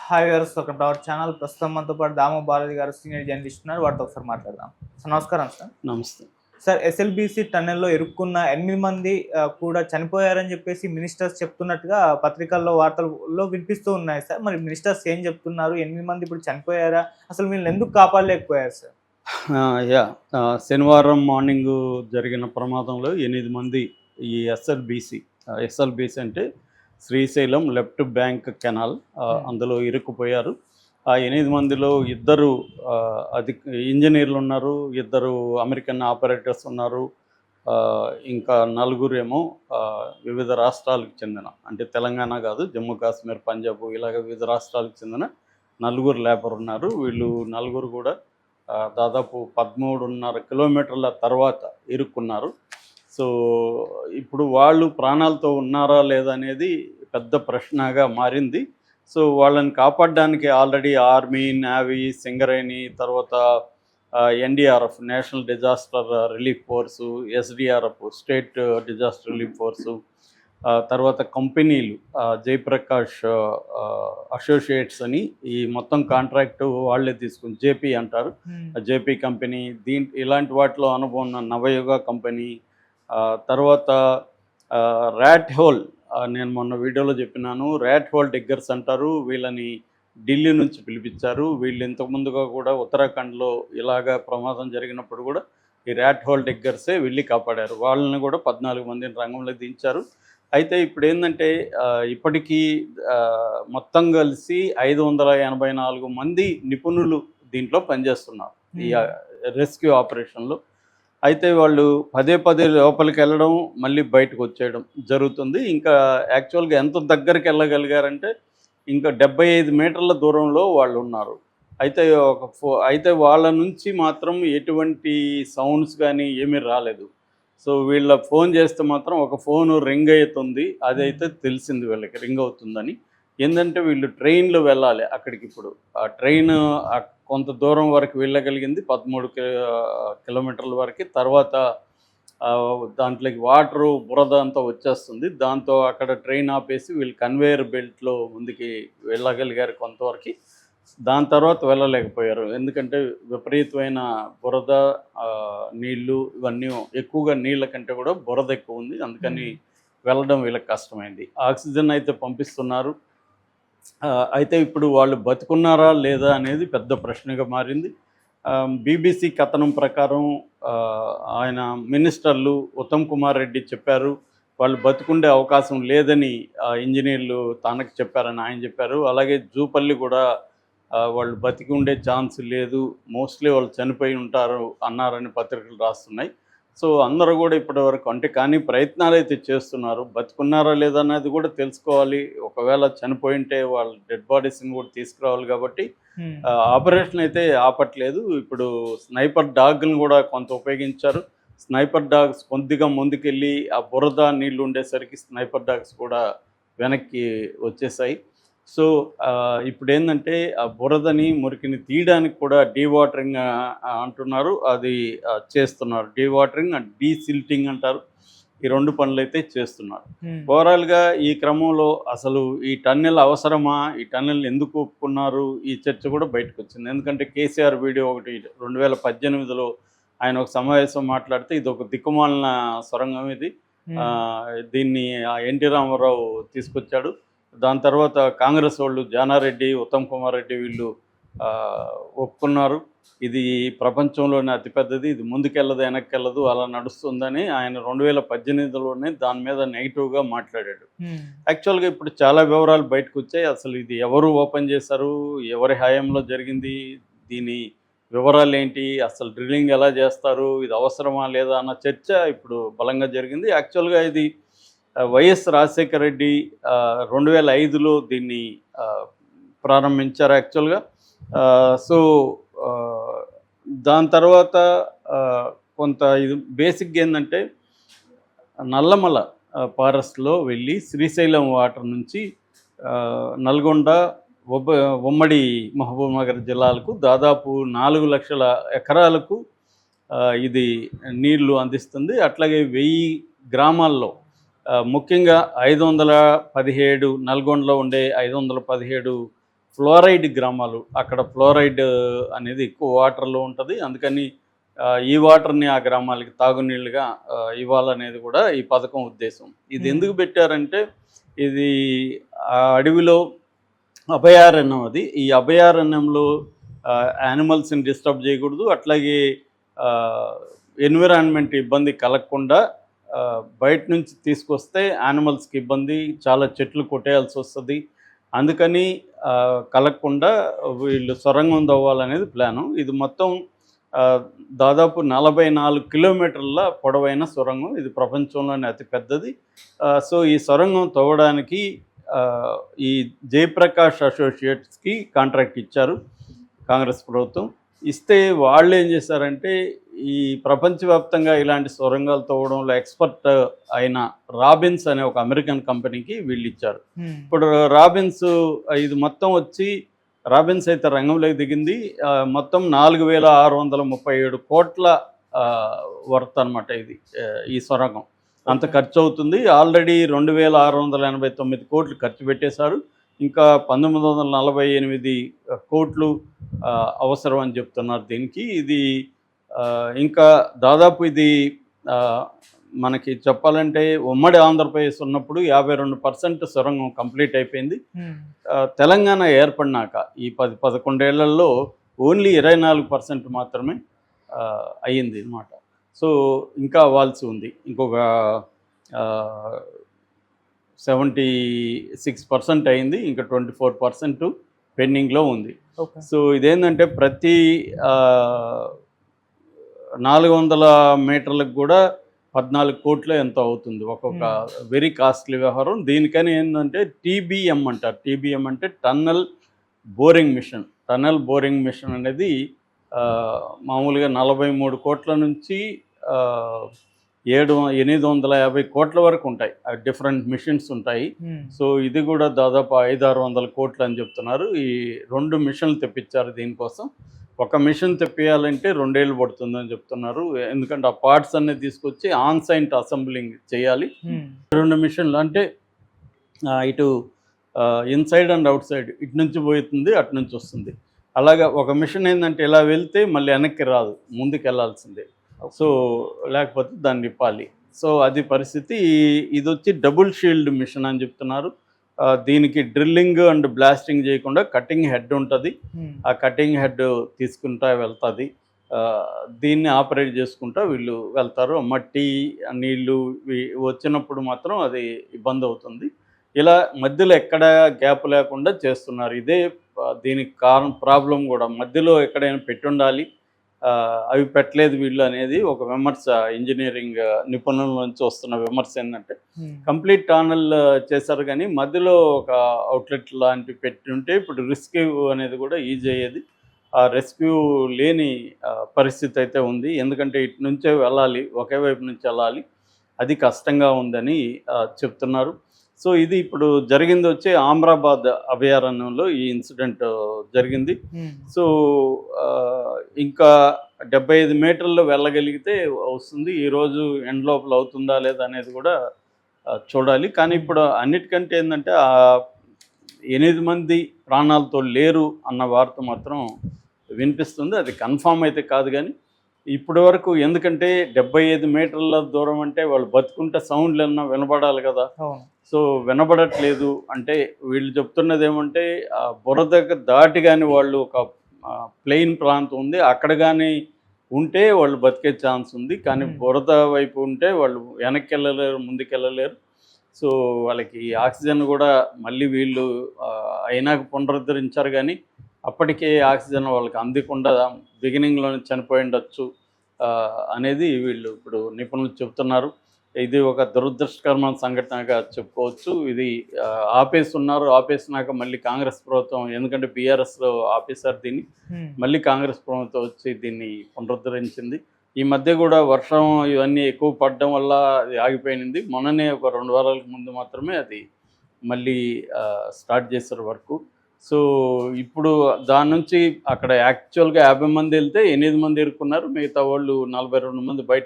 Hi viewers, welcome to our channel. ప్రస్తుతం మనతో పాటు దాము బాలాజీ గారు సీనియర్ జర్నలిస్ట్ ఉన్నారు. వాటితో ఒకసారి మాట్లాడదాం. సార్ నమస్కారం సార్. నమస్తే. సార్, ఎస్ఎల్బీసీ టన్నెల్లో ఇరుక్కున్న 8 మంది కూడా చనిపోయారని చెప్పేసి మినిస్టర్స్ చెప్తున్నట్టుగా పత్రికల్లో వార్తల్లో వినిపిస్తూ ఉన్నాయి సార్. మరి మినిస్టర్స్ ఏం చెప్తున్నారు? 8 మంది ఇప్పుడు చనిపోయారా? అసలు వీళ్ళని ఎందుకు కాపాడలేకపోయారు సార్? శనివారం మార్నింగు జరిగిన ప్రమాదంలో 8 మంది ఈ ఎస్ఎల్బీసీ అంటే శ్రీశైలం లెఫ్ట్ బ్యాంక్ కెనాల్ అందులో ఇరుక్కుపోయారు. ఆ 8 మందిలో 2 ఇంజనీర్లు ఉన్నారు, 2 అమెరికన్ ఆపరేటర్స్ ఉన్నారు, ఇంకా 4 ఏమో వివిధ రాష్ట్రాలకు చెందిన, అంటే తెలంగాణ కాదు, జమ్మూ కాశ్మీర్, పంజాబ్ ఇలాగ వివిధ రాష్ట్రాలకు చెందిన 4 లేబర్ ఉన్నారు. వీళ్ళు 4 కూడా దాదాపు 13.5 కిలోమీటర్ల తర్వాత ఇరుక్కున్నారు. సో ఇప్పుడు వాళ్ళు ప్రాణాలతో ఉన్నారా లేదా అనేది పెద్ద ప్రశ్నగా మారింది. సో వాళ్ళని కాపాడడానికి ఆల్రెడీ ఆర్మీ, నేవీ, సింగరేణి, తర్వాత NDRF national disaster relief force, SDRF state disaster relief force, తర్వాత కంపెనీలు జయప్రకాష్ అసోసియేట్స్ అని ఈ మొత్తం కాంట్రాక్టు వాళ్ళే తీసుకుని, జేపీ అంటారు, జేపీ కంపెనీ, ఇలాంటి వాటిలో అనుభవం ఉన్న నవయుగ కంపెనీ, తర్వాత ర్యాట్ హోల్, నేను మొన్న వీడియోలో చెప్పినాను, ర్యాట్ హోల్ డిగ్గర్స్ అంటారు. వీళ్ళని ఢిల్లీ నుంచి పిలిపించారు. వీళ్ళు ఇంతకుముందుగా కూడా ఉత్తరాఖండ్లో ఇలాగా ప్రమాదం జరిగినప్పుడు కూడా ఈ ర్యాట్ హోల్ డిగ్గర్సే వెళ్ళి కాపాడారు. వాళ్ళని కూడా 14 మందిని రంగంలోకి దించారు. అయితే ఇప్పుడు ఏంటంటే ఇప్పటికీ మొత్తం కలిసి 584 మంది నిపుణులు దీంట్లో పనిచేస్తున్నారు ఈ రెస్క్యూ ఆపరేషన్లో. అయితే వాళ్ళు పదే లోపలికి వెళ్ళడం, మళ్ళీ బయటకు వచ్చేయడం జరుగుతుంది. ఇంకా యాక్చువల్గా ఎంత దగ్గరికి వెళ్ళగలిగారంటే ఇంకా 75 మీటర్ల దూరంలో వాళ్ళు ఉన్నారు. అయితే వాళ్ళ నుంచి మాత్రం ఎటువంటి సౌండ్స్ కానీ ఏమీ రాలేదు. సో వీళ్ళ ఫోన్ చేస్తే మాత్రం ఒక ఫోను రింగ్ అవుతుంది, అదైతే తెలిసింది వీళ్ళకి రింగ్ అవుతుందని. ఏంటంటే వీళ్ళు ట్రైన్లో వెళ్ళాలి అక్కడికి. ఇప్పుడు ఆ ట్రైన్ కొంత దూరం వరకు వెళ్ళగలిగింది, 13 కిలోమీటర్ల వరకు. తర్వాత దాంట్లోకి వాటరు, బురద అంతా వచ్చేస్తుంది. దాంతో అక్కడ ట్రైన్ ఆపేసి వీళ్ళు కన్వేయర్ బెల్ట్లో ముందుకి వెళ్ళగలిగారు కొంతవరకు. దాని తర్వాత వెళ్ళలేకపోయారు, ఎందుకంటే విపరీతమైన బురద, నీళ్లు, ఇవన్నీ ఎక్కువగా నీళ్ళ కంటే కూడా బురద ఎక్కువ ఉంది. అందుకని వెళ్ళడం వీళ్ళకి కష్టమైంది. ఆక్సిజన్ అయితే పంపిస్తున్నారు. అయితే ఇప్పుడు వాళ్ళు బతుకున్నారా లేదా అనేది పెద్ద ప్రశ్నగా మారింది. బీబీసీ కథనం ప్రకారం ఆయన మినిస్టర్లు ఉత్తమ్ కుమార్ రెడ్డి చెప్పారు, వాళ్ళు బతుకుండే అవకాశం లేదని ఇంజనీర్లు తనకు చెప్పారని ఆయన చెప్పారు. అలాగే జూపల్లి కూడా వాళ్ళు బతికి ఉండే ఛాన్స్ లేదు, మోస్ట్లీ వాళ్ళు చనిపోయి ఉంటారు అన్నారని పత్రికలు రాస్తున్నాయి. సో అందరూ కూడా ఇప్పటివరకు కానీ ప్రయత్నాలు అయితే చేస్తున్నారు. బతుకున్నారా లేదా అనేది కూడా తెలుసుకోవాలి. ఒకవేళ చనిపోయింటే వాళ్ళ డెడ్ బాడీస్ని కూడా తీసుకురావాలి. కాబట్టి ఆపరేషన్ అయితే ఆపట్లేదు. ఇప్పుడు స్నైపర్ డాగ్ని కూడా కొంత ఉపయోగించారు. స్నైపర్ డాగ్స్ కొద్దిగా ముందుకెళ్ళి ఆ బురద నీళ్ళు ఉండేసరికి స్నైపర్ డాగ్స్ కూడా వెనక్కి వచ్చేసాయి. సో ఇప్పుడు ఏంటంటే ఆ బురదని, మురికిని తీయడానికి కూడా డీవాటరింగ్ అంటున్నారు, అది చేస్తున్నారు. డీవాటరింగ్ అండ్ డీసిల్టింగ్ అంటారు. ఈ 2 పనులు అయితే చేస్తున్నారు. ఓవరాల్గా ఈ క్రమంలో అసలు ఈ టన్నెల్ అవసరమా, ఈ టన్నెల్ ఎందుకు ఒప్పుకున్నారు, ఈ చర్చ కూడా బయటకు వచ్చింది. ఎందుకంటే కేసీఆర్ వీడియో ఒకటి 2018లో ఆయన ఒక సమావేశం మాట్లాడితే ఇది ఒక దిక్కుమాలిన సొరంగం, దీన్ని ఎన్టీ రామారావు తీసుకొచ్చాడు. దాని తర్వాత కాంగ్రెస్ వాళ్ళు జానారెడ్డి, ఉత్తమ్ కుమార్ రెడ్డి వీళ్ళు ఒప్పుకున్నారు, ఇది ప్రపంచంలోనే అతిపెద్దది, ఇది ముందుకెళ్ళదు వెనక్కెళ్ళదు, అలా నడుస్తుందని ఆయన 2018లోనే దాని మీద నెగిటివ్గా మాట్లాడాడు. యాక్చువల్గా ఇప్పుడు చాలా వివరాలు బయటకు వచ్చాయి. అసలు ఇది ఎవరు ఓపెన్ చేశారు, ఎవరి హయాంలో జరిగింది, దీని వివరాలు ఏంటి, అసలు డ్రిల్లింగ్ ఎలా చేస్తారు, ఇది అవసరమా లేదా అన్న చర్చ ఇప్పుడు బలంగా జరిగింది. యాక్చువల్గా ఇది వైఎస్ రాజశేఖర రెడ్డి 2005లో దీన్ని ప్రారంభించారు యాక్చువల్గా. సో దాని తర్వాత కొంత ఇది బేసిక్గా ఏంటంటే నల్లమల ఫారెస్ట్లో వెళ్ళి శ్రీశైలం వాటర్ నుంచి నల్గొండ, ఉమ్మడి మహబూబ్ నగర్ జిల్లాలకు దాదాపు 4 లక్షల ఎకరాలకు ఇది నీళ్లు అందిస్తుంది. అట్లాగే 1000 గ్రామాల్లో ముఖ్యంగా 517 నల్గొండలో ఉండే 517 ఫ్లోరైడ్ గ్రామాలు, అక్కడ ఫ్లోరైడ్ అనేది ఎక్కువ వాటర్లో ఉంటుంది. అందుకని ఈ వాటర్ని ఆ గ్రామాలకి తాగునీళ్ళుగా ఇవ్వాలనేది కూడా ఈ పథకం ఉద్దేశం. ఇది ఎందుకు పెట్టారంటే ఇది ఆ అడవిలో అభయారణ్యం అది. ఈ అభయారణ్యంలో యానిమల్స్ని డిస్టర్బ్ చేయకూడదు, అట్లాగే ఎన్విరాన్మెంట్ ఇబ్బంది కలగకుండా బయట నుంచి తీసుకొస్తే యానిమల్స్కి ఇబ్బంది, చాలా చెట్లు కొట్టేయాల్సి వస్తుంది. అందుకని కలగకుండా వీళ్ళు సొరంగం తవ్వాలనేది ప్లాను. ఇది మొత్తం దాదాపు 44 కిలోమీటర్ల పొడవైన సొరంగం. ఇది ప్రపంచంలోనే అతి పెద్దది. సో ఈ సొరంగం తవ్వడానికి ఈ జయప్రకాష్ అసోసియేట్స్కి కాంట్రాక్ట్ ఇచ్చారు కాంగ్రెస్ ప్రభుత్వం. ఇస్తే వాళ్ళు ఏం చేశారంటే ఈ ప్రపంచవ్యాప్తంగా ఇలాంటి సొరంగాలు తవ్వడంలో ఎక్స్పర్ట్ అయిన రాబిన్స్ అనే ఒక అమెరికన్ కంపెనీకి వీళ్ళు ఇచ్చారు. ఇప్పుడు రాబిన్స్ ఇది మొత్తం వచ్చి రాబిన్స్ అయితే రంగంలోకి దిగింది. మొత్తం 4,637 కోట్ల వర్త్ అనమాట ఇది ఈ సొరంగం. అంత ఖర్చు అవుతుంది. ఆల్రెడీ 2,689 కోట్లు ఖర్చు పెట్టేశారు. ఇంకా 1,948 కోట్లు అవసరం అని చెప్తున్నారు దీనికి. ఇది ఇంకా దాదాపు ఇది మనకి చెప్పాలంటే ఉమ్మడి ఆంధ్రప్రదేశ్ ఉన్నప్పుడు 52% సొరంగం కంప్లీట్ అయిపోయింది. తెలంగాణ ఏర్పడినాక ఈ 10-11 ఏళ్లలో ఓన్లీ 24% మాత్రమే అయ్యింది అన్నమాట. సో ఇంకా అవ్వాల్సి ఉంది. ఇంకొక 76% అయింది. ఇంకా 24% పెండింగ్లో ఉంది. సో ఇదేంటంటే ప్రతి 400 మీటర్లకు కూడా 14 కోట్లు ఎంతో అవుతుంది. ఒక్కొక్క వెరీ కాస్ట్లీ వ్యవహారం. దీనికని ఏంటంటే టీబీఎం అంటారు. టీబీఎం అంటే tunnel boring machine. Tunnel boring machine అనేది మామూలుగా 43 కోట్ల నుంచి 850 కోట్ల వరకు ఉంటాయి. డిఫరెంట్ మిషన్స్ ఉంటాయి. సో ఇది కూడా దాదాపు 500-600 కోట్లు అని చెప్తున్నారు. ఈ 2 మిషన్లు తెప్పించారు దీనికోసం. ఒక మిషన్ తెప్పియాలంటే 2 ఏళ్ళు పడుతుందని చెప్తున్నారు. ఎందుకంటే ఆ పార్ట్స్ అన్నీ తీసుకొచ్చి ఆన్ సైట్ అసెంబ్లింగ్ చేయాలి. 2 మిషన్లు అంటే ఇటు ఇన్సైడ్ అండ్ అవుట్ సైడ్, ఇటు నుంచి పోతుంది, అటు నుంచి వస్తుంది. అలాగా ఒక మిషన్ ఏంటంటే ఇలా వెళ్తే మళ్ళీ వెనక్కి రాదు, ముందుకు వెళ్ళాల్సిందే. సో లేకపోతే దాన్ని నిప్పాలి. సో అది పరిస్థితి. ఇది వచ్చి డబుల్ షీల్డ్ మిషన్ అని చెప్తున్నారు. దీనికి డ్రిల్లింగ్ అండ్ బ్లాస్టింగ్ చేయకుండా కటింగ్ హెడ్ ఉంటుంది. ఆ కటింగ్ హెడ్ తీసుకుంటా వెళ్తుంది. దీన్ని ఆపరేట్ చేసుకుంటా వీళ్ళు వెళ్తారు. మట్టి నీళ్ళు వచ్చినప్పుడు మాత్రం అది ఇబ్బంది అవుతుంది. ఇలా మధ్యలో ఎక్కడ గ్యాప్ లేకుండా చేస్తున్నారు. ఇదే దీనికి ప్రాబ్లం కూడా. మధ్యలో ఎక్కడైనా పెట్టుండాలి, అవి పెట్టలేదు వీళ్ళు అనేది ఒక విమర్శ. ఇంజనీరింగ్ నిపుణుల నుంచి వస్తున్న విమర్శ ఏంటంటే కంప్లీట్ టనల్ చేశారు కానీ మధ్యలో ఒక అవుట్లెట్ లాంటివి పెట్టి ఉంటే ఇప్పుడు రెస్క్యూ అనేది కూడా ఈజీ అయ్యేది. ఆ రెస్క్యూ లేని పరిస్థితి అయితే ఉంది. ఎందుకంటే ఇటు నుంచే వెళ్ళాలి, ఒకే వైపు నుంచి వెళ్ళాలి, అది కష్టంగా ఉందని చెప్తున్నారు. సో ఇది ఇప్పుడు జరిగింది వచ్చి ఆమ్రాబాద్ అభయారణ్యంలో ఈ ఇన్సిడెంట్ జరిగింది. సో ఇంకా 75 మీటర్లు వెళ్ళగలిగితే వస్తుంది. ఈరోజు ఎండ్ లోపల అవుతుందా లేదా అనేది కూడా చూడాలి. కానీ ఇప్పుడు అన్నిటికంటే ఏంటంటే 8 మంది ప్రాణాలతో లేరు అన్న వార్త మాత్రం వినిపిస్తుంది. అది కన్ఫామ్ అయితే కాదు కానీ ఇప్పటి వరకు, ఎందుకంటే 75 మీటర్ల దూరం అంటే వాళ్ళు బతుకుంటే సౌండ్లు ఏమన్నా వినబడాలి కదా. సో వినబడట్లేదు. అంటే వీళ్ళు చెప్తున్నది ఏమంటే బురదకు దాటి కానీ వాళ్ళు ఒక ప్లెయిన్ ప్రాంతం ఉంది, అక్కడ కానీ ఉంటే వాళ్ళు బతికే ఛాన్స్ ఉంది. కానీ బురద వైపు ఉంటే వాళ్ళు వెనక్కి వెళ్ళలేరు, ముందుకు వెళ్ళలేరు. సో వాళ్ళకి ఆక్సిజన్ కూడా మళ్ళీ వీళ్ళు అయినాక పునరుద్ధరించారు కానీ అప్పటికే ఆక్సిజన్ వాళ్ళకి అందకుండా బిగినింగ్లోనే చనిపోయి ఉండొచ్చు అనేది వీళ్ళు ఇప్పుడు నిపుణులు చెప్తున్నారు. ఇది ఒక దురదృష్టకరమైన సంఘటనగా చెప్పుకోవచ్చు. ఇది ఆపేసినాక మళ్ళీ కాంగ్రెస్ ప్రభుత్వం, ఎందుకంటే బీఆర్ఎస్లో ఆపేశారు దీన్ని, మళ్ళీ కాంగ్రెస్ ప్రభుత్వం వచ్చి దీన్ని పునరుద్ధరించింది. ఈ మధ్య కూడా వర్షం ఇవన్నీ ఎక్కువ పడడం వల్ల అది ఆగిపోయింది. మొన్ననే ఒక 2 వారాలకు ముందు మాత్రమే అది మళ్ళీ స్టార్ట్ చేశారు వర్క్. సో ఇప్పుడు దాని నుంచి అక్కడ యాక్చువల్గా 50 మంది వెళ్తే 8 మంది ఇరుక్కున్నారు. మిగతా వాళ్ళు 42 మంది బయట